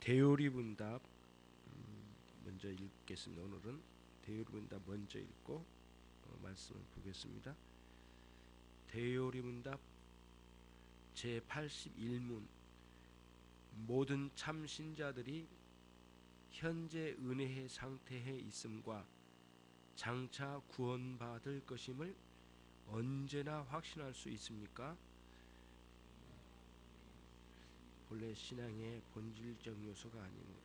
대요리문답 먼저 읽겠습니다. 오늘은 대요리문답 먼저 읽고 말씀을 보겠습니다. 대요리문답 제81문. 모든 참신자들이 현재 은혜의 상태에 있음과 장차 구원받을 것임을 언제나 확신할 수 있습니까? 본래 신앙의 본질적 요소가 아니므로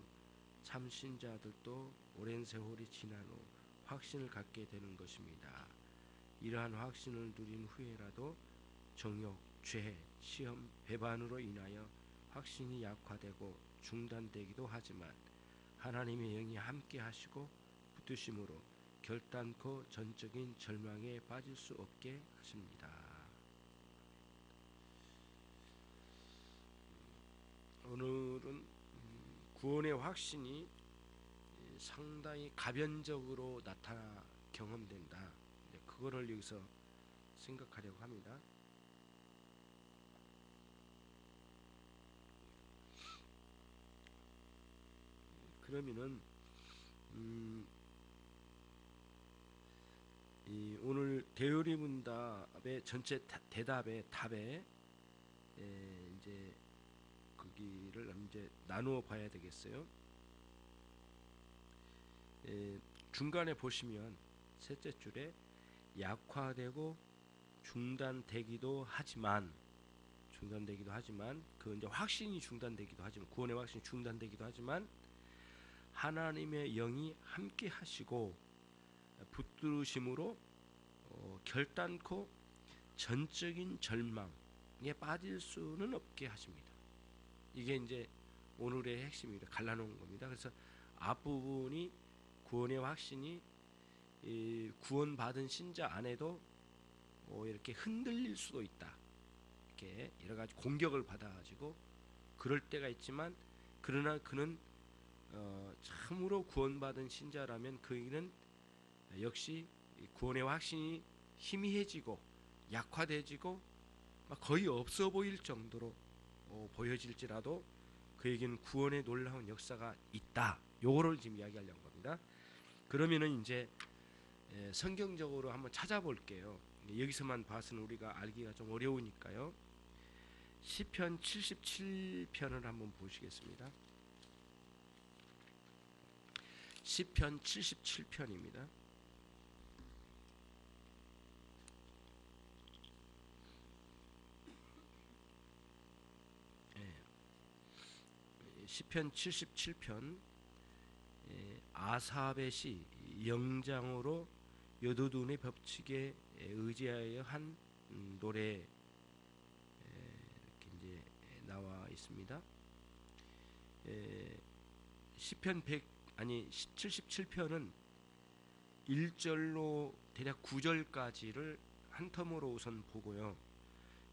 참신자들도 오랜 세월이 지난 후 확신을 갖게 되는 것입니다. 이러한 확신을 누린 후에라도 정욕, 죄, 시험, 배반으로 인하여 확신이 약화되고 중단되기도 하지만 하나님의 영이 함께 하시고 붙드심으로 결단코 전적인 절망에 빠질 수 없게 하십니다. 오늘은 구원의 확신이 상당히 가변적으로 나타나 경험된다. 그거를 여기서 생각하려고 합니다. 그러면은 오늘 대요리문답의 전체 대답의 답에 이제 거기를 이제 나누어 봐야 되겠어요. 중간에 보시면 셋째 줄에 약화되고 중단되기도 하지만 그 이제 확신이 중단되기도 하지만 구원의 확신이 중단되기도 하지만 하나님의 영이 함께 하시고 붙드심으로 결단코 전적인 절망에 빠질 수는 없게 하십니다. 이게 이제 오늘의 핵심입니다. 갈라놓은 겁니다. 그래서 앞부분이 구원의 확신이 구원받은 신자 안에도 이렇게 흔들릴 수도 있다. 이렇게 여러 가지 공격을 받아가지고 그럴 때가 있지만 그러나 그는 참으로 구원받은 신자라면 그는 역시 구원의 확신이 희미해지고 약화되지고 거의 없어 보일 정도로 보여질지라도 그에게는 구원의 놀라운 역사가 있다. 요거를 지금 이야기하려는 겁니다. 그러면은 이제 성경적으로 한번 찾아볼게요. 여기서만 봐서는 우리가 알기가 좀 어려우니까요. 시편 77편을 한번 보시겠습니다. 시편 77편입니다. 시편 77편 아삽의 시 영장으로 여두둔의 법칙에 의지하여 한 노래 이렇게 이제 나와 있습니다. 시편 77편은 1절로 대략 9절까지를 한 텀으로 우선 보고요.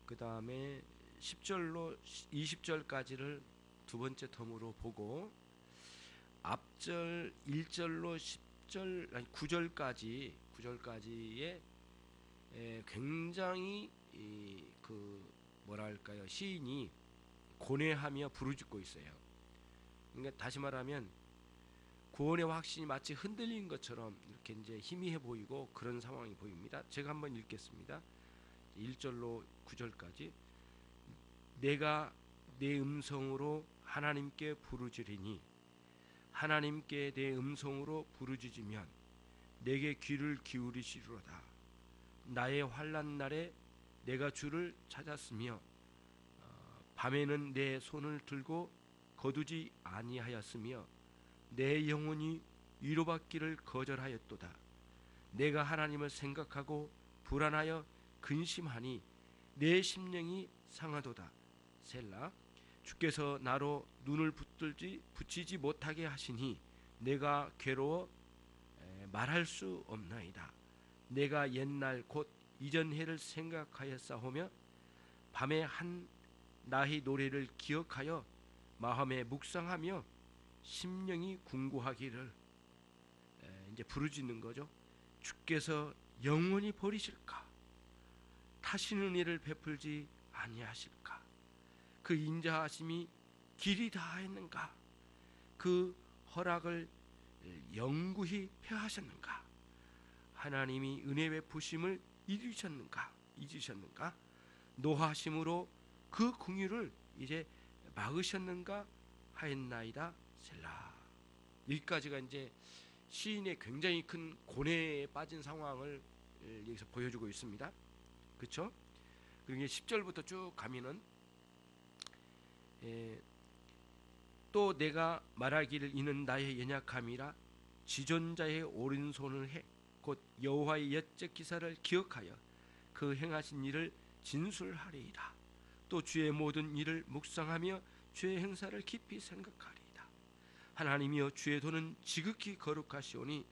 그 다음에 10절로 20절까지를 두 번째 텀으로 보고 앞절 1절로 9절까지의 굉장히 뭐랄까요, 시인이 고뇌하며 부르짖고 있어요. 그러니까 다시 말하면 구원의 확신이 마치 흔들린 것처럼 이렇게 이제 희미해 보이고 그런 상황이 보입니다. 제가 한번 읽겠습니다. 1절로 9절까지. 내가 내 음성으로 하나님께 부르짖으리니 하나님께 내 음성으로 부르짖으면 내게 귀를 기울이시리로다. 나의 환난 날에 내가 주를 찾았으며 밤에는 내 손을 들고 거두지 아니하였으며 내 영혼이 위로받기를 거절하였도다. 내가 하나님을 생각하고 불안하여 근심하니 내 심령이 상하도다. 셀라. 주께서 나로 눈을 붙이지 못하게 하시니 내가 괴로워 말할 수 없나이다. 내가 옛날 곧 이전 해를 생각하였사오며 밤에 한 나의 노래를 기억하여 마음에 묵상하며 심령이 궁구하기를 이제 부르짖는 거죠. 주께서 영원히 버리실까? 다시는 이를 베풀지 아니하실까? 그 인자하심이 길이 다했는가? 그 허락을 영구히 폐하셨는가? 하나님이 은혜 베푸심을 잊으셨는가? 노하심으로 그 긍휼을 이제 막으셨는가 하였나이다. 셀라. 여기까지가 이제 시인의 굉장히 큰 고뇌에 빠진 상황을 여기서 보여주고 있습니다. 그렇죠? 그리고 10절부터 쭉 가면은 또 내가 말하기를 이는 나의 연약함이라 지존자의 오른손을 해 곧 여호와의 옛적 기사를 기억하여 그 행하신 일을 진술하리이다. 또 주의 모든 일을 묵상하며 주의 행사를 깊이 생각하리이다. 하나님이여 주의 도는 지극히 거룩하시오니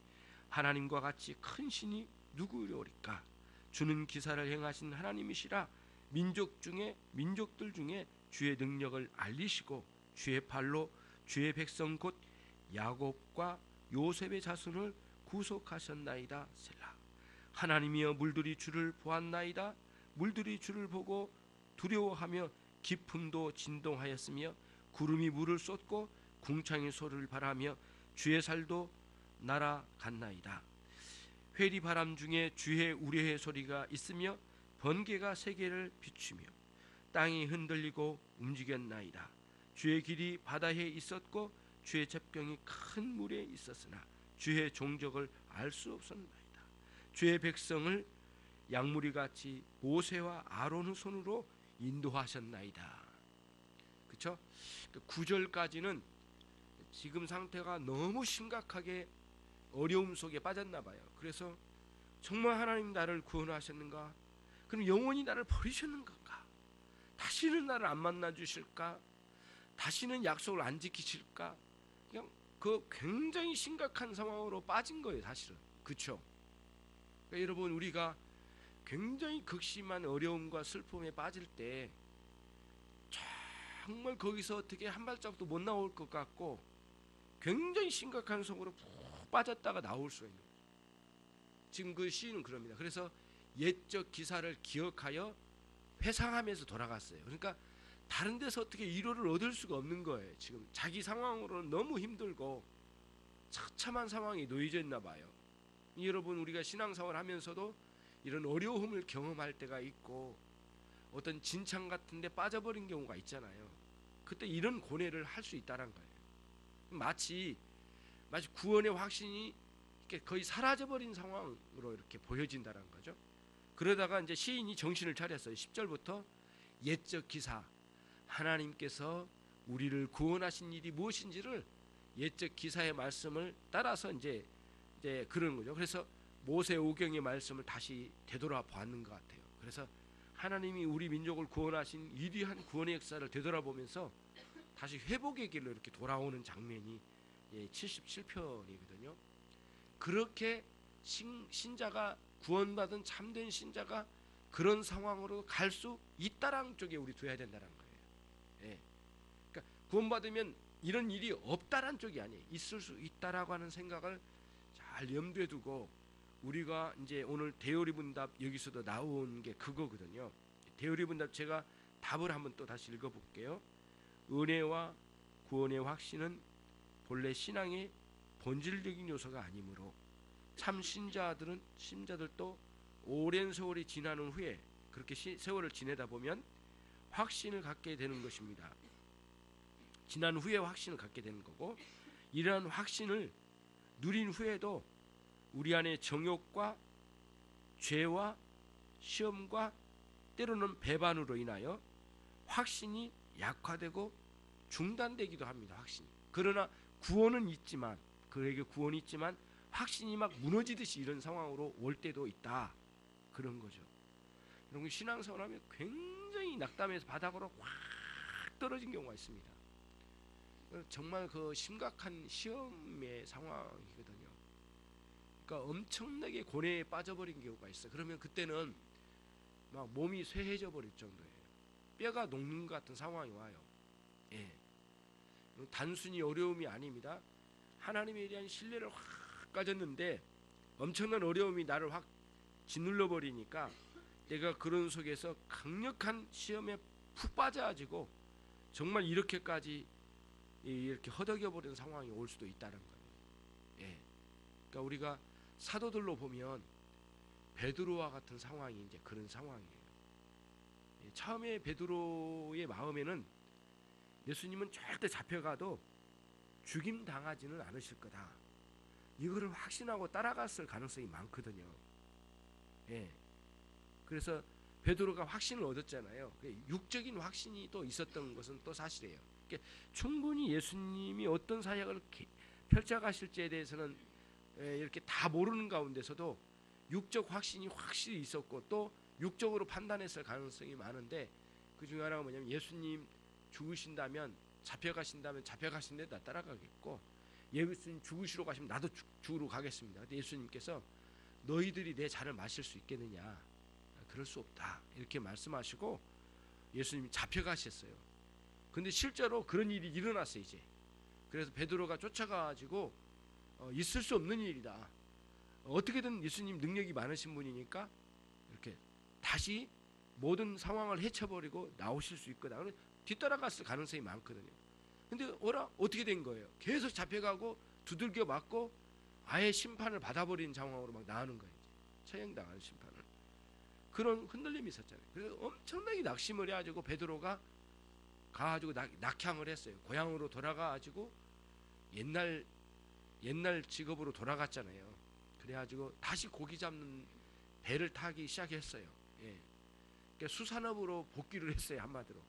하나님과 같이 큰 신이 누구려오리까? 주는 기사를 행하신 하나님이시라. 민족들 중에 주의 능력을 알리시고 주의 팔로 주의 백성 곧 야곱과 요셉의 자손을 구속하셨나이다. 셀라. 하나님이여 물들이 주를 보았나이다. 물들이 주를 보고 두려워하며 깊음도 진동하였으며 구름이 물을 쏟고 궁창이 소리를 바라며 주의 살도 날아갔나이다. 회리 바람 중에 주의 우레의 소리가 있으며 번개가 세계를 비추며 땅이 흔들리고 움직였나이다. 주의 길이 바다에 있었고 주의 접경이 큰 물에 있었으나 주의 종적을 알 수 없었나이다. 주의 백성을 양무리같이 모세와 아론의 손으로 인도하셨나이다. 그렇죠? 9절까지는 지금 상태가 너무 심각하게 어려움 속에 빠졌나 봐요. 그래서 정말 하나님 나를 구원하셨는가? 그럼 영원히 나를 버리셨는 건가? 다시는 나를 안 만나 주실까? 다시는 약속을 안 지키실까? 그냥 그 굉장히 심각한 상황으로 빠진 거예요, 사실은. 그렇죠? 그러니까 여러분, 우리가 굉장히 극심한 어려움과 슬픔에 빠질 때 정말 거기서 어떻게 한 발짝도 못 나올 것 같고 굉장히 심각한 속으로 푹 빠졌다가 나올 수가 있는 거예요. 지금 그 시인은 그럽니다. 그래서 옛적 기사를 기억하여 회상하면서 돌아갔어요. 그러니까 다른 데서 어떻게 위로를 얻을 수가 없는 거예요. 지금 자기 상황으로는 너무 힘들고 처참한 상황에 놓여져 있나 봐요. 여러분, 우리가 신앙생활 하면서도 이런 어려움을 경험할 때가 있고 어떤 진창 같은 데 빠져버린 경우가 있잖아요. 그때 이런 고뇌를 할 수 있다는 거예요. 마치 구원의 확신이 이렇게 거의 사라져버린 상황으로 이렇게 보여진다는 거죠. 그러다가 이제 시인이 정신을 차렸어요. 10절부터 옛적 기사, 하나님께서 우리를 구원하신 일이 무엇인지를 옛적 기사의 말씀을 따라서 이제 그런 거죠. 그래서 모세 오경의 말씀을 다시 되돌아 보았는 것 같아요. 그래서 하나님이 우리 민족을 구원하신 위대한 구원의 역사를 되돌아보면서 다시 회복의 길로 이렇게 돌아오는 장면이 77편이거든요. 그렇게 신자가 구원받은 참된 신자가 그런 상황으로 갈 수 있다라는 쪽에 우리 둬야 된다는 거예요. 예. 그러니까 구원받으면 이런 일이 없다라는 쪽이 아니에요. 있을 수 있다라고 하는 생각을 잘 염두에 두고 우리가 이제 오늘 대요리분답 여기서도 나온 게 그거거든요. 대요리분답 제가 답을 한번 또 다시 읽어볼게요. 은혜와 구원의 확신은 본래 신앙의 본질적인 요소가 아니므로 참 신자들도 오랜 세월이 지나는 후에 그렇게 세월을 지내다 보면 확신을 갖게 되는 것입니다. 지난 후에 확신을 갖게 되는 거고, 이러한 확신을 누린 후에도 우리 안에 정욕과 죄와 시험과 때로는 배반으로 인하여 확신이 약화되고 중단되기도 합니다. 확신이. 그러나 구원은 있지만, 그에게 구원이 있지만 확신이 막 무너지듯이 이런 상황으로 올 때도 있다. 그런 거죠. 여러분, 신앙생활하면 굉장히 낙담해서 바닥으로 확 떨어진 경우가 있습니다. 정말 그 심각한 시험의 상황이거든요. 그러니까 엄청나게 고뇌에 빠져버린 경우가 있어요. 그러면 그때는 막 몸이 쇠해져 버릴 정도예요. 뼈가 녹는 것 같은 상황이 와요. 예. 단순히 어려움이 아닙니다. 하나님에 대한 신뢰를 확 가졌는데 엄청난 어려움이 나를 확 짓눌러 버리니까 내가 그런 속에서 강력한 시험에 푹 빠져가지고 정말 이렇게까지 이렇게 허덕여 버리는 상황이 올 수도 있다는 거예요. 예. 그러니까 우리가 사도들로 보면 베드로와 같은 상황이 이제 그런 상황이에요. 예. 처음에 베드로의 마음에는 예수님은 절대 잡혀가도 죽임 당하지는 않으실 거다. 이거를 확신하고 따라갔을 가능성이 많거든요. 예. 그래서 베드로가 확신을 얻었잖아요. 육적인 확신이 또 있었던 것은 또 사실이에요. 그러니까 충분히 예수님이 어떤 사역을 펼쳐가실지에 대해서는 이렇게 다 모르는 가운데서도 육적 확신이 확실히 있었고 또 육적으로 판단했을 가능성이 많은데 그 중에 하나가 뭐냐면 예수님 죽으신다면 잡혀가신 데 나 따라가겠고 예수님 죽으시러 가시면 나도 죽으러 가겠습니다. 근데 예수님께서 너희들이 내 잔을 마실 수 있겠느냐? 그럴 수 없다. 이렇게 말씀하시고 예수님이 잡혀가셨어요. 근데 실제로 그런 일이 일어났어요. 이제 그래서 베드로가 쫓아가가지고 있을 수 없는 일이다. 어떻게든 예수님 능력이 많으신 분이니까 이렇게 다시 모든 상황을 헤쳐버리고 나오실 수 있거나 뒤따라갔을 가능성이 많거든요. 근데 어떻게 된 거예요? 계속 잡혀가고 두들겨 맞고 아예 심판을 받아버리는 상황으로 막 나오는 거예요. 처형당하는 심판을. 그런 흔들림이 있었잖아요. 그래서 엄청나게 낙심을 해가지고 베드로가 가가지고 낙향을 했어요. 고향으로 돌아가가지고 옛날 직업으로 돌아갔잖아요. 그래가지고 다시 고기 잡는 배를 타기 시작했어요. 예. 그러니까 수산업으로 복귀를 했어요. 한마디로.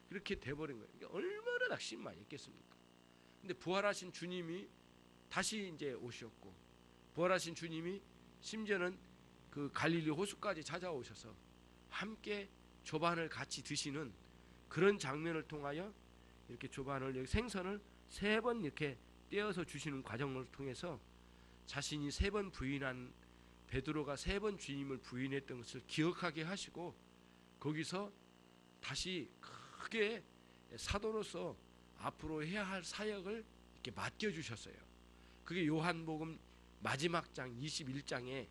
그렇게 돼버린 거예요. 그러니까 얼마나 낙심 많이 했겠습니까? 근데 부활하신 주님이 다시 이제 오셨고, 부활하신 주님이 심지어는 그 갈릴리 호수까지 찾아오셔서 함께 조반을 같이 드시는 그런 장면을 통하여 이렇게 조반을 생선을 3번 이렇게 떼어서 주시는 과정을 통해서 자신이 3번 부인한 베드로가 3번 주님을 부인했던 것을 기억하게 하시고 거기서 다시 크게 사도로서 앞으로 해야 할 사역을 이렇게 맡겨주셨어요. 그게 요한복음 마지막 장 21장에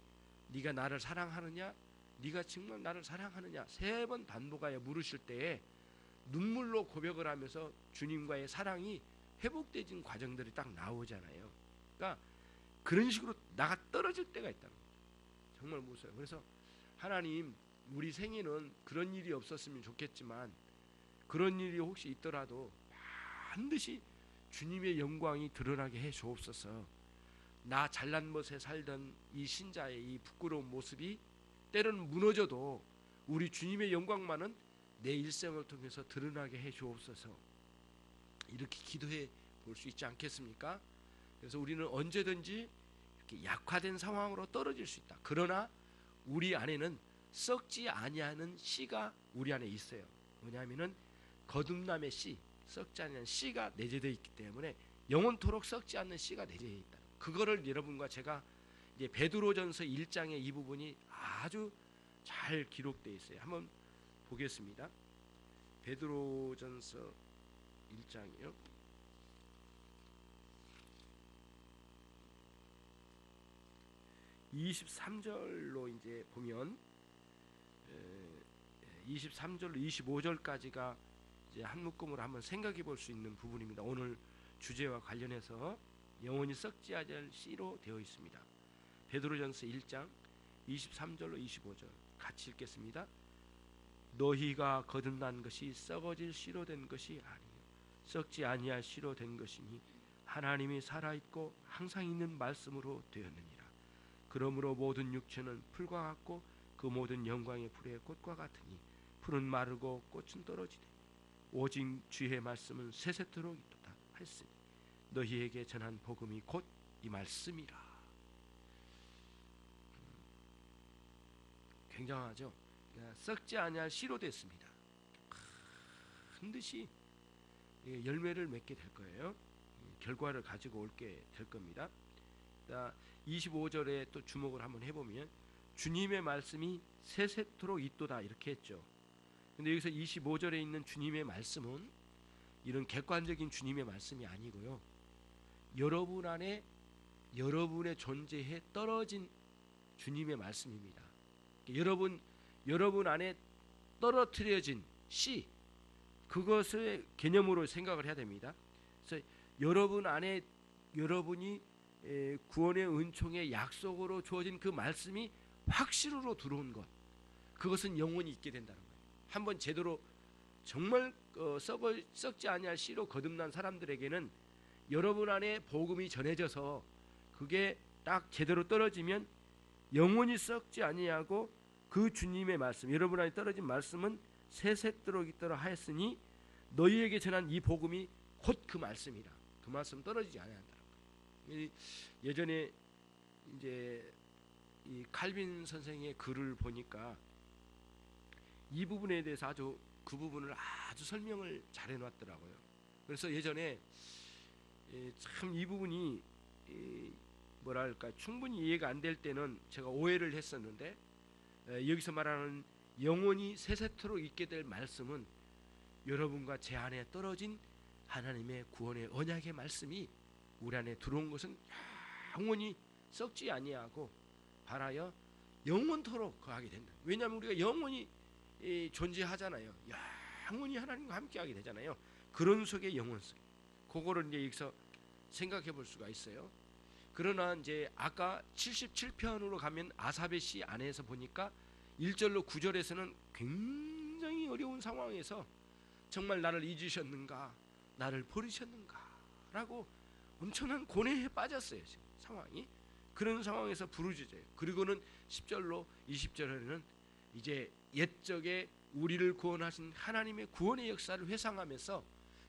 네가 나를 사랑하느냐? 네가 정말 나를 사랑하느냐? 3번 반복하여 물으실 때에 눈물로 고백을 하면서 주님과의 사랑이 회복되진 과정들이 딱 나오잖아요. 그러니까 그런 식으로 나가 떨어질 때가 있다는 거죠. 정말 무서워요. 그래서 하나님 우리 생에는 그런 일이 없었으면 좋겠지만 그런 일이 혹시 있더라도 반드시 주님의 영광이 드러나게 해 주옵소서. 나 잘난 멋에 살던 이 신자의 이 부끄러운 모습이 때로는 무너져도 우리 주님의 영광만은 내 일생을 통해서 드러나게 해 주옵소서. 이렇게 기도해 볼 수 있지 않겠습니까? 그래서 우리는 언제든지 이렇게 약화된 상황으로 떨어질 수 있다. 그러나 우리 안에는 썩지 아니하는 씨가 우리 안에 있어요. 뭐냐면은 거듭남의 씨, 썩지 않는 씨가 내재되어 있기 때문에 영원토록 썩지 않는 씨가 내재되어 있다. 그거를 여러분과 제가 이제 베드로전서 1장의 이 부분이 아주 잘 기록되어 있어요. 한번 보겠습니다. 베드로전서 1장이요. 23절로 이제 보면 23절로 25절까지가 이제 한 묶음으로 한번 생각해 볼 수 있는 부분입니다. 오늘 주제와 관련해서 영원히 썩지 않을 씨로 되어 있습니다. 베드로전서 1장 23절로 25절 같이 읽겠습니다. 너희가 거듭난 것이 썩어질 씨로 된 것이 아니요 썩지 아니할 씨로 된 것이니 하나님이 살아있고 항상 있는 말씀으로 되었느니라. 그러므로 모든 육체는 풀과 같고 그 모든 영광의 풀의 꽃과 같으니 풀은 마르고 꽃은 떨어지되 오직 주의 말씀은 세세토록 있도다 했으니 너희에게 전한 복음이 곧 이 말씀이라. 굉장하죠. 썩지 아니할 씨로 됐습니다. 반드시 열매를 맺게 될 거예요. 결과를 가지고 올게 될 겁니다. 25절에 또 주목을 한번 해보면 주님의 말씀이 세세토록 있도다 이렇게 했죠. 근데 여기서 25절에 있는 주님의 말씀은 이런 객관적인 주님의 말씀이 아니고요. 여러분 안에 여러분의 존재에 떨어진 주님의 말씀입니다. 여러분 안에 떨어뜨려진 씨, 그것의 개념으로 생각을 해야 됩니다. 그래서 여러분 안에 여러분이 구원의 은총의 약속으로 주어진 그 말씀이 확실로 들어온 것, 그것은 영원히 있게 된다는 거예요. 한번 제대로 정말 썩지 아니할 씨로 거듭난 사람들에게는 여러분 안에 복음이 전해져서 그게 딱 제대로 떨어지면 영원히 썩지 아니하고 그 주님의 말씀, 여러분 안에 떨어진 말씀은 세세토록 있도록 하였으니 너희에게 전한 이 복음이 곧 그 말씀이라. 그 말씀 떨어지지 아니한다는 거예요. 예전에 이제 이 칼빈 선생의 글을 보니까 이 부분에 대해서 아주 그 부분을 아주 설명을 잘 해놨더라고요. 그래서 예전에 참 이 부분이 뭐랄까 충분히 이해가 안 될 때는 제가 오해를 했었는데, 여기서 말하는 영원히 세세토록 있게 될 말씀은 여러분과 제 안에 떨어진 하나님의 구원의 언약의 말씀이 우리 안에 들어온 것은 영원히 썩지 아니하고 바라여 영원토록 거하게 된다. 왜냐하면 우리가 영원히 존재하잖아요. 영원히 하나님과 함께하게 되잖아요. 그런 속의 영원성, 그거를 이제 여기서 생각해 볼 수가 있어요. 그러나 이제 아까 77편으로 가면 아사베 시 안에서 보니까 1절로 9절에서는 굉장히 어려운 상황에서 정말 나를 잊으셨는가, 나를 버리셨는가 라고 엄청난 고뇌에 빠졌어요. 지금 상황이 그런 상황에서 부르짖어요. 그리고는 10절로 20절에는 이제 옛적에 우리를 구원하신 하나님의 구원의 역사를 회상하면서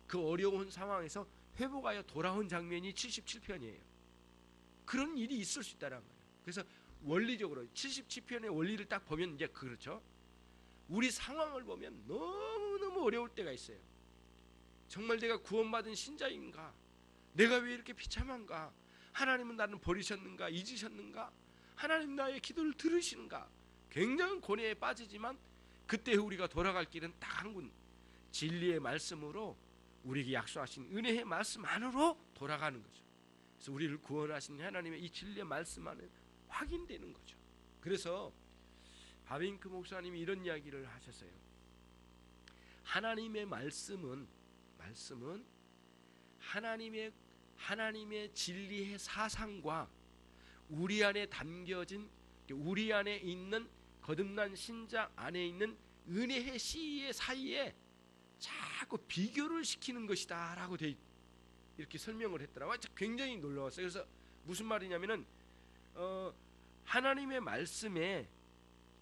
그 어려운 상황에서 회복하여 돌아온 장면이 77편이에요. 그런 일이 있을 수 있다는 거예요. 그래서 원리적으로 77편의 원리를 딱 보면 이제 그렇죠. 우리 상황을 보면 너무너무 어려울 때가 있어요. 정말 내가 구원받은 신자인가? 내가 왜 이렇게 비참한가? 하나님은 나를 버리셨는가? 잊으셨는가? 하나님 나의 기도를 들으시는가? 굉장한 고뇌에 빠지지만 그때 우리가 돌아갈 길은 딱 한 군, 진리의 말씀으로 우리에게 약속하신 은혜의 말씀 안으로 돌아가는 거죠. 그래서 우리를 구원하신 하나님의 이 진리의 말씀 안에 확인되는 거죠. 그래서 바빙크 목사님이 이런 이야기를 하셨어요. 하나님의 말씀은 하나님의 진리의 사상과 우리 안에 담겨진, 우리 안에 있는 거듭난 신자 안에 있는 은혜의 씨의 사이에 자꾸 비교를 시키는 것이다 라고 이렇게 설명을 했더라고요. 굉장히 놀라웠어요. 그래서 무슨 말이냐면은 하나님의 말씀에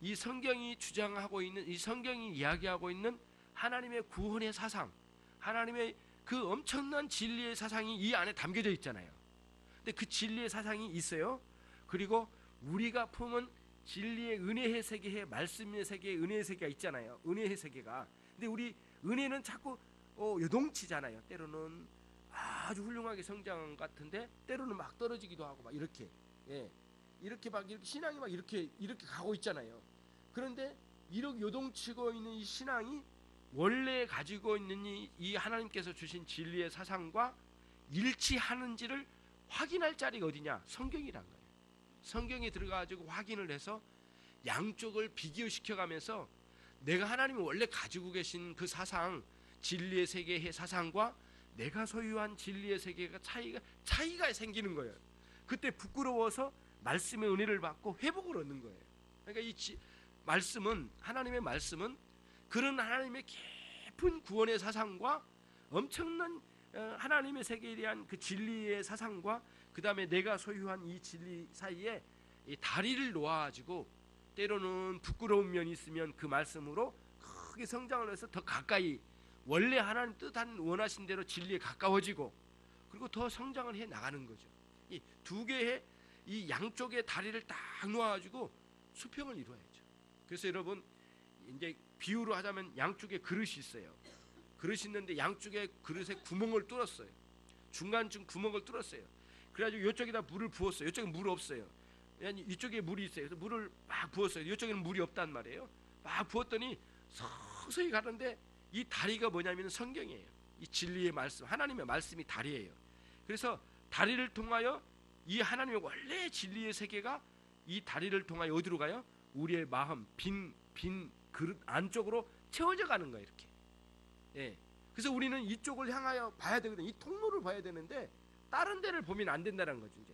이 성경이 주장하고 있는, 이 성경이 이야기하고 있는 하나님의 구원의 사상, 하나님의 그 엄청난 진리의 사상이 이 안에 담겨져 있잖아요. 근데 그 진리의 사상이 있어요. 그리고 우리가 품은 진리의 은혜의 세계에, 말씀의 세계에 은혜의 세계가 있잖아요. 은혜의 세계가. 근데 우리 은혜는 자꾸 요동치잖아요. 때로는 아주 훌륭하게 성장 같은데 때로는 막 떨어지기도 하고 막 이렇게, 이렇게 막 이렇게 신앙이 막 이렇게 가고 있잖아요. 그런데 이렇게 요동치고 있는 이 신앙이 원래 가지고 있는 이 하나님께서 주신 진리의 사상과 일치하는지를 확인할 자리가 어디냐? 성경이란 거예요. 성경에 들어가가지고 확인을 해서 양쪽을 비교시켜가면서 내가 하나님이 원래 가지고 계신 그 사상, 진리의 세계의 사상과 내가 소유한 진리의 세계가 차이가 생기는 거예요. 그때 부끄러워서 말씀의 은혜를 받고 회복을 얻는 거예요. 그러니까 이 말씀은, 하나님의 말씀은 그런 하나님의 깊은 구원의 사상과 엄청난 하나님의 세계에 대한 그 진리의 사상과 그 다음에 내가 소유한 이 진리 사이에 이 다리를 놓아가지고 때로는 부끄러운 면이 있으면 그 말씀으로 크게 성장을 해서 더 가까이 원래 하나님 뜻한 원하신 대로 진리에 가까워지고 그리고 더 성장을 해 나가는 거죠. 이 두 개의 이 양쪽의 다리를 딱 놓아가지고 수평을 이루어야죠. 그래서 여러분 이제 비유로 하자면 양쪽에 그릇이 있어요. 그릇이 있는데 양쪽에 그릇에 구멍을 뚫었어요. 중간쯤 구멍을 뚫었어요. 그래가지고 이쪽에다 물을 부었어요. 이쪽에 물 없어요. 이쪽에 물이 있어요. 그래서 물을 막 부었어요. 이쪽에는 물이 없단 말이에요. 막 부었더니 서서히 가는데 이 다리가 뭐냐면 성경이에요. 이 진리의 말씀, 하나님의 말씀이 다리예요. 그래서 다리를 통하여 이 하나님의 원래 진리의 세계가 이 다리를 통하여 어디로 가요? 우리의 마음, 빈 그릇 안쪽으로 채워져 가는 거예요. 이렇게. 그래서 우리는 이쪽을 향하여 봐야 되거든요. 이 통로를 봐야 되는데 다른 데를 보면 안 된다는 거죠. 이제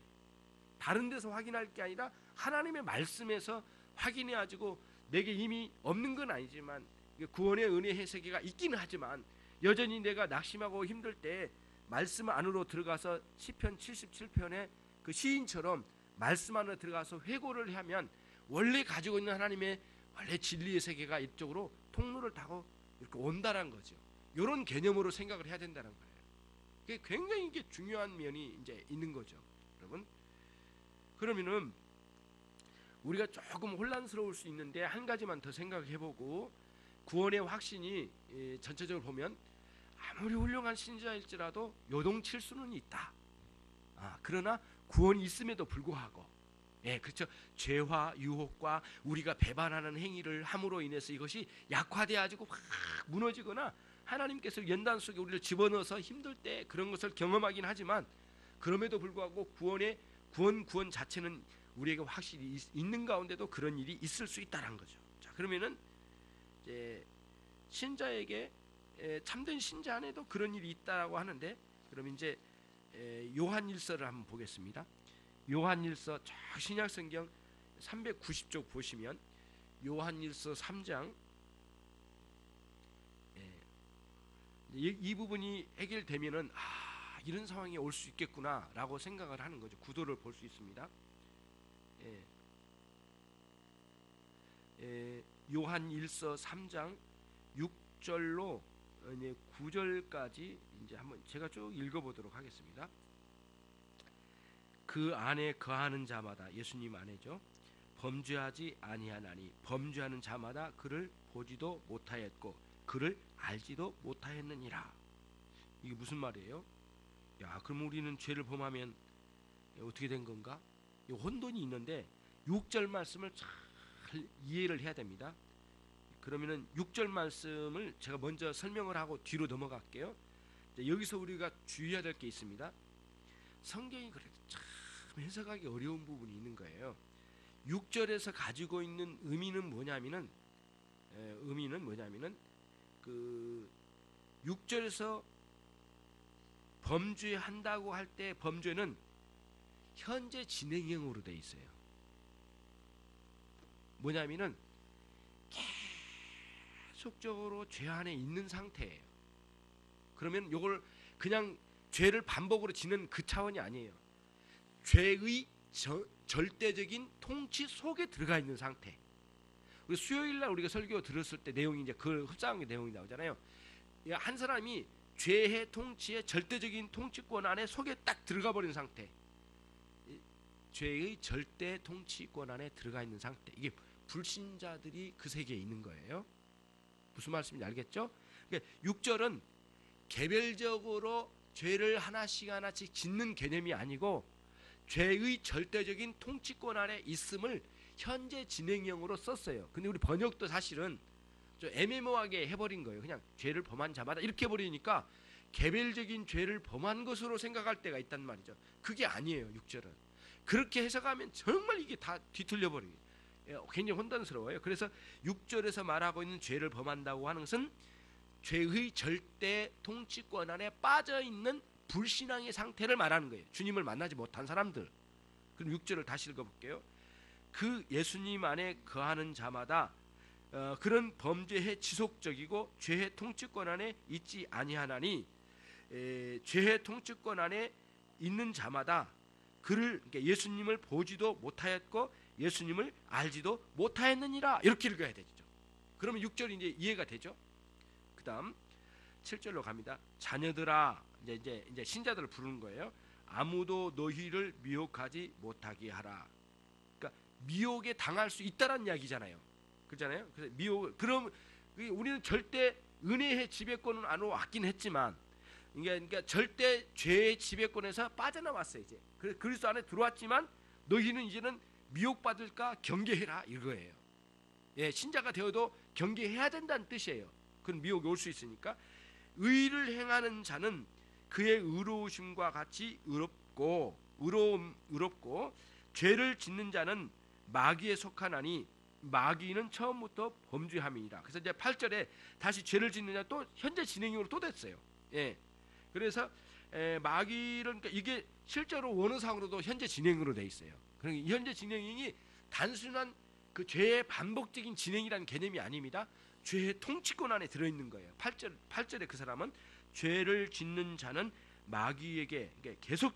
다른 데서 확인할 게 아니라 하나님의 말씀에서 확인해가지고 내게 이미 없는 건 아니지만 구원의 은혜의 세계가 있기는 하지만 여전히 내가 낙심하고 힘들 때 말씀 안으로 들어가서 시편 77편의 그 시인처럼 말씀 안으로 들어가서 회고를 하면 원래 가지고 있는 하나님의 원래 진리의 세계가 이쪽으로 통로를 타고 이렇게 온다는 거죠. 이런 개념으로 생각을 해야 된다는 거예요. 그게 굉장히 이게 중요한 면이 이제 있는 거죠, 여러분. 그러면은 우리가 조금 혼란스러울 수 있는데 한 가지만 더 생각해보고 구원의 확신이 전체적으로 보면 아무리 훌륭한 신자일지라도 요동칠 수는 있다. 그러나 구원이 있음에도 불구하고, 그렇죠. 죄와 유혹과 우리가 배반하는 행위를 함으로 인해서 이것이 약화되어가지고 확 무너지거나 하나님께서 연단 속에 우리를 집어넣어서 힘들 때 그런 것을 경험하긴 하지만 그럼에도 불구하고 구원 자체는 우리에게 확실히 있는 가운데도 그런 일이 있을 수 있다는 거죠. 자, 그러면은 이제 신자에게 참된 신자 안에도 그런 일이 있다고 하는데, 그럼 이제 요한일서를 한번 보겠습니다. 요한일서 신약성경 390쪽 보시면 요한일서 3장 이 부분이 해결되면은 이런 상황이 올 수 있겠구나라고 생각을 하는 거죠. 구도를 볼 수 있습니다. 요한일서 3장 6절로 9절까지 이제 한번 제가 쭉 읽어보도록 하겠습니다. 그 안에 거하는 자마다, 예수님 안에죠, 범죄하지 아니하나니 범죄하는 자마다 그를 보지도 못하였고 그를 알지도 못하였느니라. 이게 무슨 말이에요? 그럼 우리는 죄를 범하면 어떻게 된 건가? 혼돈이 있는데 6절 말씀을 잘 이해를 해야 됩니다. 그러면은 6절 말씀을 제가 먼저 설명을 하고 뒤로 넘어갈게요. 여기서 우리가 주의해야 될 게 있습니다. 성경이 그래도 참 해석하기 어려운 부분이 있는 거예요. 6절에서 가지고 있는 의미는 뭐냐면은 그 6절에서 범죄한다고 할 때 범죄는 현재 진행형으로 돼 있어요. 뭐냐면은 계속적으로 죄 안에 있는 상태예요. 그러면 이걸 그냥 죄를 반복으로 지는 그 차원이 아니에요. 죄의 절대적인 통치 속에 들어가 있는 상태. 우리 수요일날 우리가 설교 들었을 때 내용이 이제 그걸 흡사한 게 내용이 나오잖아요. 한 사람이 죄의 통치의 절대적인 통치권 안에 속에 딱 들어가 버린 상태. 죄의 절대 통치권 안에 들어가 있는 상태. 이게 불신자들이 그 세계에 있는 거예요. 무슨 말씀인지 알겠죠? 그러니까 6절은 개별적으로 죄를 하나씩 짓는 개념이 아니고 죄의 절대적인 통치권 안에 있음을 현재 진행형으로 썼어요. 근데 우리 번역도 사실은 좀 애매모호하게 해버린 거예요. 그냥 죄를 범한 자마다 이렇게 해버리니까 개별적인 죄를 범한 것으로 생각할 때가 있단 말이죠. 그게 아니에요. 6절은 그렇게 해석하면 정말 이게 다 뒤틀려 버려요. 굉장히 혼돈스러워요. 그래서 6절에서 말하고 있는 죄를 범한다고 하는 것은 죄의 절대 통치권 안에 빠져있는 불신앙의 상태를 말하는 거예요. 주님을 만나지 못한 사람들. 그럼 6절을 다시 읽어볼게요. 그 예수님 안에 거하는 자마다 그런 범죄에 지속적이고 죄의 통치권 안에 있지 아니하나니 죄의 통치권 안에 있는 자마다 그를, 그러니까 예수님을 보지도 못하였고 예수님을 알지도 못하였느니라. 이렇게 읽어야 되죠. 그러면 6절이 이제 이해가 되죠. 그 다음 7절로 갑니다. 자녀들아, 이제 신자들을 부르는 거예요. 아무도 너희를 미혹하지 못하게 하라. 그러니까 미혹에 당할 수 있다라는 이야기잖아요. 그렇잖아요. 그래서 그럼 우리는 절대 은혜의 지배권은 안 왔긴 했지만, 그러니까 절대 죄의 지배권에서 빠져나왔어요. 이제 그리스도 안에 들어왔지만 너희는 이제는 미혹받을까 경계해라 이거예요. 신자가 되어도 경계해야 된다는 뜻이에요. 그건 미혹이 올 수 있으니까. 의를 행하는 자는 그의 의로우심과 같이 의롭고 죄를 짓는 자는 마귀에 속하나니 마귀는 처음부터 범죄함이니라. 그래서 이제 8절에 다시 죄를 짓느냐 또 현재 진행형으로 또 됐어요. 예. 그래서 마귀는 그러니까 이게 실제로 원어상으로도 현재 진행으로 돼 있어요. 그러니까 이 현재 진행이 단순한 그 죄의 반복적인 진행이라는 개념이 아닙니다. 죄의 통치권 안에 들어 있는 거예요. 8절에 그 사람은 죄를 짓는 자는 마귀에게 계속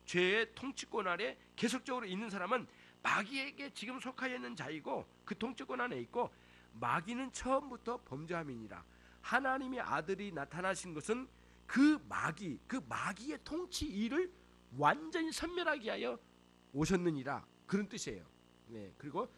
죄의 통치권 아래 계속적으로 있는 사람은 마귀에게 지금 속하여 있는 자이고 그 통치권 안에 있고 마귀는 처음부터 범죄함이니라. 하나님의 아들이 나타나신 것은 그 마귀의 통치 일을 완전히 선멸하게 하여 오셨느니라. 그런 뜻이에요. 네, 그리고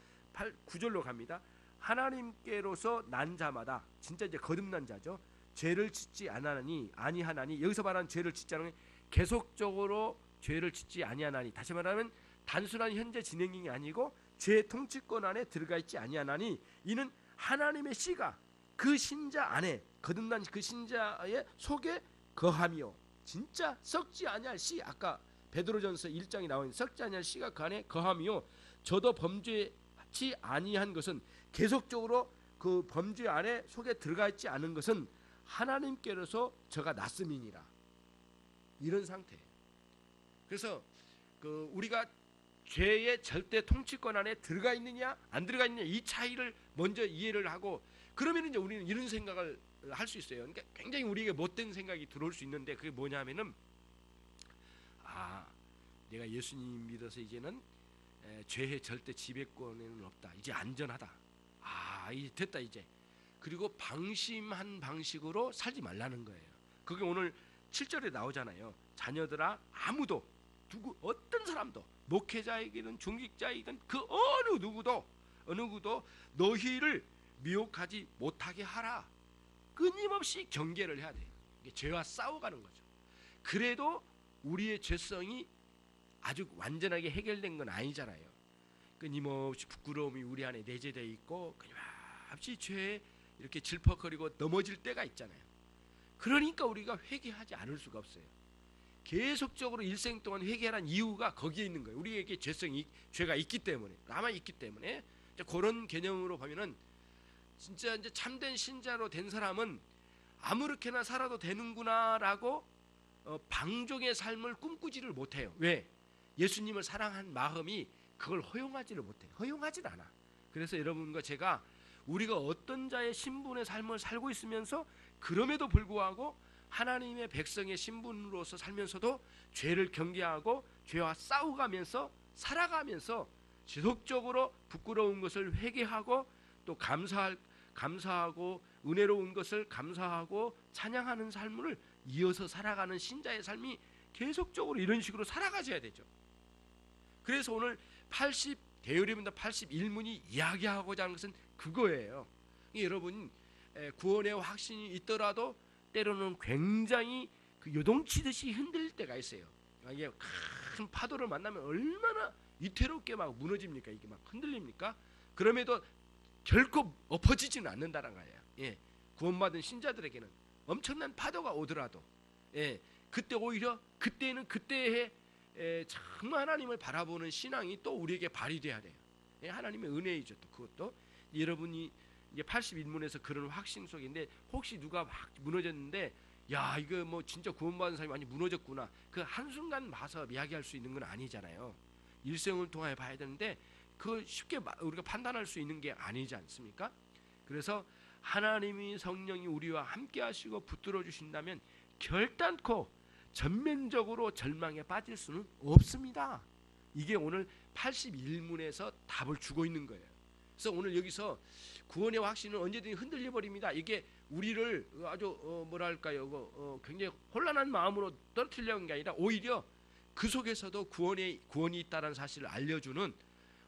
9절로 갑니다. 하나님께로서 난 자마다 진짜 이제 거듭난 자죠. 죄를 짓지 아니하나니 여기서 말하는 죄를 짓지 않으면 계속적으로 죄를 짓지 아니하나니 다시 말하면 단순한 현재 진행이 아니고 죄의 통치권 안에 들어가 있지 아니하나니 이는 하나님의 씨가 그 신자 안에 거듭난 그 신자의 속에 거하며 진짜 썩지 아니할 씨 아까 베드로전서 1장에 나온 썩지 아니할 씨가 그 안에 거하며 저도 범죄치 아니한 것은 계속적으로 그 범죄 안에 속에 들어가 있지 않은 것은 하나님께로서 저가 났음이니라. 이런 상태예요. 그래서 그 우리가 죄의 절대 통치권 안에 들어가 있느냐 안 들어가 있느냐 이 차이를 먼저 이해를 하고 그러면 이제 우리는 이런 생각을 할 수 있어요. 그러니까 굉장히 우리에게 못된 생각이 들어올 수 있는데 그게 뭐냐면은 내가 예수님 믿어서 이제는 죄의 절대 지배권에는 없다. 이제 안전하다. 이제 됐다 이제. 그리고 방심한 방식으로 살지 말라는 거예요. 그게 오늘 7절에 나오잖아요. 자녀들아 아무도 어떤 사람도 목회자에게는 중직자이든 그 어느 누구도 너희를 미혹하지 못하게 하라. 끊임없이 경계를 해야 돼. 이게 죄와 싸워가는 거죠. 그래도 우리의 죄성이 아주 완전하게 해결된 건 아니잖아요. 끊임없이 부끄러움이 우리 안에 내재되어 있고 끊임없이 죄에 이렇게 질퍽거리고 넘어질 때가 있잖아요. 그러니까 우리가 회개하지 않을 수가 없어요. 계속적으로 일생 동안 회개하는 이유가 거기에 있는 거예요. 우리에게 죄가 있기 때문에 남아 있기 때문에 그런 개념으로 보면은 진짜 이제 참된 신자로 된 사람은 아무렇게나 살아도 되는구나라고 방종의 삶을 꿈꾸지를 못해요. 왜? 예수님을 사랑한 마음이 그걸 허용하지를 못해요. 허용하질 않아. 그래서 여러분과 제가 우리가 어떤 자의 신분의 삶을 살고 있으면서 그럼에도 불구하고 하나님의 백성의 신분으로서 살면서도 죄를 경계하고 죄와 싸워가면서 살아가면서 지속적으로 부끄러운 것을 회개하고 또 감사하고 은혜로운 것을 감사하고 찬양하는 삶을 이어서 살아가는 신자의 삶이 계속적으로 이런 식으로 살아가셔야 되죠. 그래서 오늘 80대여름부터 81문이 이야기하고자 하는 것은 그거예요. 여러분 구원의 확신이 있더라도 때로는 굉장히 그 요동치듯이 흔들릴 때가 있어요. 이게 큰 파도를 만나면 얼마나 위태롭게 막 무너집니까? 이게 막 흔들립니까? 그럼에도 결코 엎어지지는 않는다는 거예요. 예, 구원받은 신자들에게는 엄청난 파도가 오더라도 그때 오히려 그때는 그때의 정말 하나님을 바라보는 신앙이 또 우리에게 발휘돼야 돼요. 하나님의 은혜이죠. 또 그것도 여러분이 이제 81문에서 그런 확신 속인데 혹시 누가 막 무너졌는데 야 이거 뭐 진짜 구원받은 사람이 많이 무너졌구나 그 한순간 봐서 이야기할 수 있는 건 아니잖아요. 일생을 통해 봐야 되는데 그 쉽게 우리가 판단할 수 있는 게 아니지 않습니까? 그래서 하나님이 성령이 우리와 함께 하시고 붙들어 주신다면 결단코 전면적으로 절망에 빠질 수는 없습니다. 이게 오늘 81문에서 답을 주고 있는 거예요. 그래서 오늘 여기서 구원의 확신은 언제든지 흔들려 버립니다. 이게 우리를 아주 뭐랄까요, 굉장히 혼란한 마음으로 떨어뜨리려는 게 아니라 오히려 그 속에서도 구원이 있다는 사실을 알려주는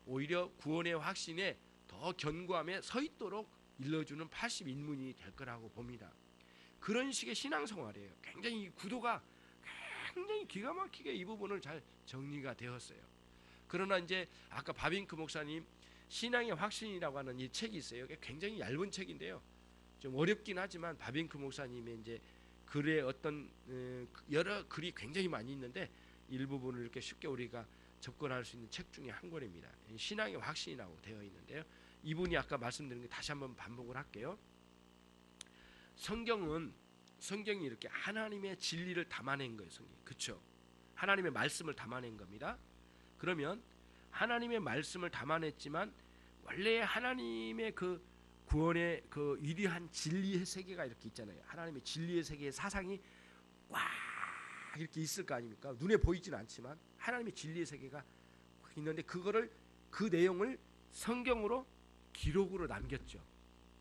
오히려 구원의 확신에 더 견고함에 서 있도록 일러주는 81문이 될 거라고 봅니다. 그런 식의 신앙생활이에요. 굉장히 구도가 굉장히 기가 막히게 이 부분을 잘 정리가 되었어요. 그러나 이제 아까 바빙크 목사님 신앙의 확신이라고 하는 이 책이 있어요. 굉장히 얇은 책인데요. 좀 어렵긴 하지만 바빙크 목사님의 이제 글의 어떤 여러 글이 굉장히 많이 있는데 일부분을 이렇게 쉽게 우리가 접근할 수 있는 책 중에 한 권입니다. 신앙의 확신이라고 되어 있는데요. 이분이 아까 말씀드린 게 다시 한번 반복을 할게요. 성경이 이렇게 하나님의 진리를 담아낸 거예요. 성경이. 그렇죠? 하나님의 말씀을 담아낸 겁니다. 그러면 하나님의 말씀을 담아냈지만 원래 하나님의 그 구원의 그 위대한 진리의 세계가 이렇게 있잖아요. 하나님의 진리의 세계의 사상이 꽉 이렇게 있을 거 아닙니까? 눈에 보이지는 않지만 하나님의 진리의 세계가 있는데 그거를 그 내용을 성경으로 기록으로 남겼죠.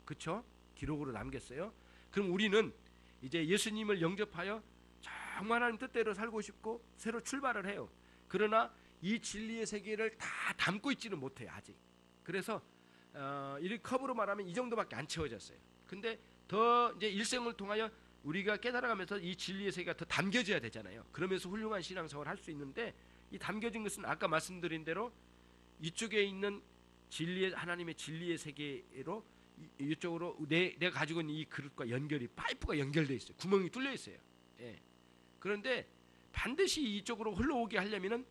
그렇죠? 기록으로 남겼어요. 그럼 우리는 이제 예수님을 영접하여 정말 하나님 뜻대로 살고 싶고 새로 출발을 해요. 그러나 이 진리의 세계를 다 담고 있지는 못해요. 아직. 그래서 이 컵으로 말하면 이 정도밖에 안 채워졌어요. 근데 더 이제 일생을 통하여 우리가 깨달아가면서 이 진리의 세계가 더 담겨져야 되잖아요. 그러면서 훌륭한 신앙생활을 할 수 있는데 이 담겨진 것은 아까 말씀드린 대로 이쪽에 있는 진리의 하나님의 진리의 세계로 이쪽으로 내가 가지고 있는 이 그릇과 연결이 파이프가 연결돼 있어요. 구멍이 뚫려 있어요. 예. 그런데 반드시 이쪽으로 흘러오게 하려면은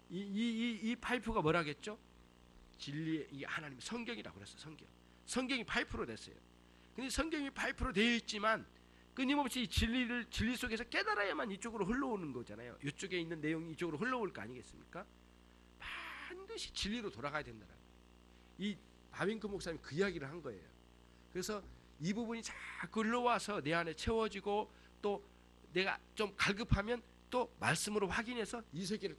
이 파이프가 뭐라겠죠? 진리의 이 하나님 성경이라고 그랬어요. 성경이 파이프로 됐어요. 근데 성경이 파이프로 되어 있지만 끊임없이 이 진리 속에서 깨달아야만 이쪽으로 흘러오는 거잖아요. 이쪽에 있는 내용이 이쪽으로 흘러올 거 아니겠습니까? 반드시 진리로 돌아가야 된다는 거예요. 이 바빙크 목사님이 그 이야기를 한 거예요. 그래서 이 부분이 자꾸 흘러와서 내 안에 채워지고 또 내가 좀 갈급하면 또 말씀으로 확인해서 이 세계를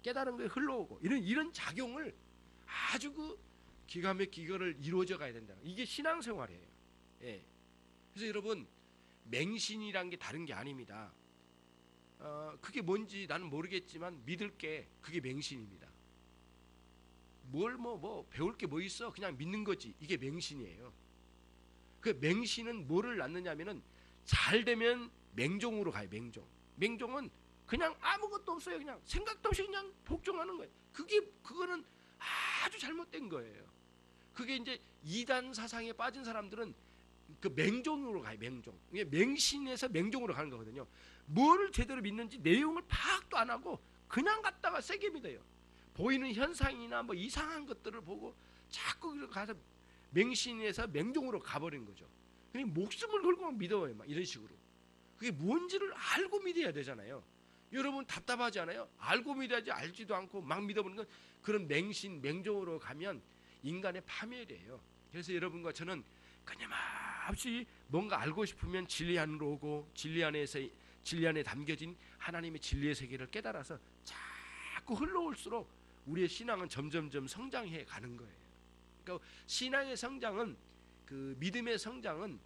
깨달은 거에 흘러오고 이런 작용을 아주 그 기가 막히게 이거를 이루어져 가야 된다. 이게 신앙생활이에요. 예. 그래서 여러분 맹신이란 게 다른 게 아닙니다. 그게 뭔지 나는 모르겠지만 믿을 게 그게 맹신입니다. 뭘 뭐 배울 게 뭐 있어? 그냥 믿는 거지. 이게 맹신이에요. 그 맹신은 뭐를 낳느냐면은 잘 되면 맹종으로 가요. 맹종은 그냥 아무것도 없어요. 그냥 생각도 없이 그냥 복종하는 거예요. 그거는 아주 잘못된 거예요. 그게 이제 이단 사상에 빠진 사람들은 그 맹종으로 가요. 이게 맹신에서 맹종으로 가는 거거든요. 뭐를 제대로 믿는지 내용을 파악도 안 하고 그냥 갔다가 세게 믿어요. 보이는 현상이나 뭐 이상한 것들을 보고 자꾸 가서 맹신에서 맹종으로 가버린 거죠. 그냥 목숨을 걸고 믿어요. 막 이런 식으로. 그게 뭔지를 알고 믿어야 되잖아요. 여러분 답답하지 않아요? 알고 믿어야지 알지도 않고 막 믿어보는 건 그런 맹종으로 가면 인간의 파멸이에요. 그래서 여러분과 저는 끊임없이 뭔가 알고 싶으면 진리 안으로 오고 진리 안에 담겨진 하나님의 진리의 세계를 깨달아서 자꾸 흘러올수록 우리의 신앙은 점점점 성장해 가는 거예요. 그러니까 신앙의 성장은 그 믿음의 성장은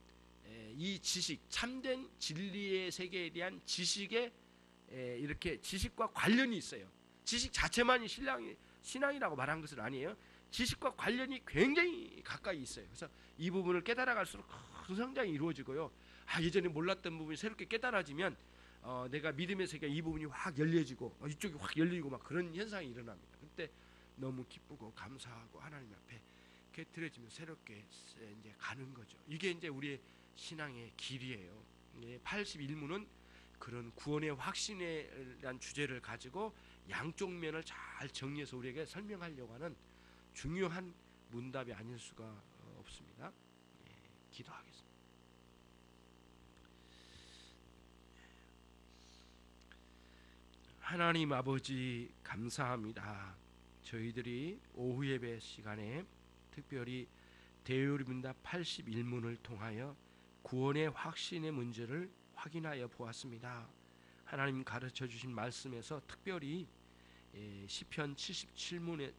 이 지식 참된 진리의 세계에 대한 지식에 이렇게 지식과 관련이 있어요. 지식 자체만이 신앙이라고 말한 것은 아니에요. 지식과 관련이 굉장히 가까이 있어요. 그래서 이 부분을 깨달아갈수록 큰 성장이 이루어지고요. 예전에 몰랐던 부분이 새롭게 깨달아지면 내가 믿음의 세계 이 부분이 확 열려지고 이쪽이 확 열리고 막 그런 현상이 일어납니다. 그때 너무 기쁘고 감사하고 하나님 앞에 깨트려지면 새롭게 이제 가는 거죠. 이게 이제 우리의 신앙의 길이에요. 81문은 그런 구원의 확신에 대한 주제를 가지고 양쪽 면을 잘 정리해서 우리에게 설명하려고 하는 중요한 문답이 아닐 수가 없습니다. 기도하겠습니다. 하나님 아버지 감사합니다. 저희들이 오후 예배 시간에 특별히 대요리 문답 81문을 통하여 구원의 확신의 문제를 확인하여 보았습니다. 하나님 가르쳐 주신 말씀에서 특별히 시편 77문에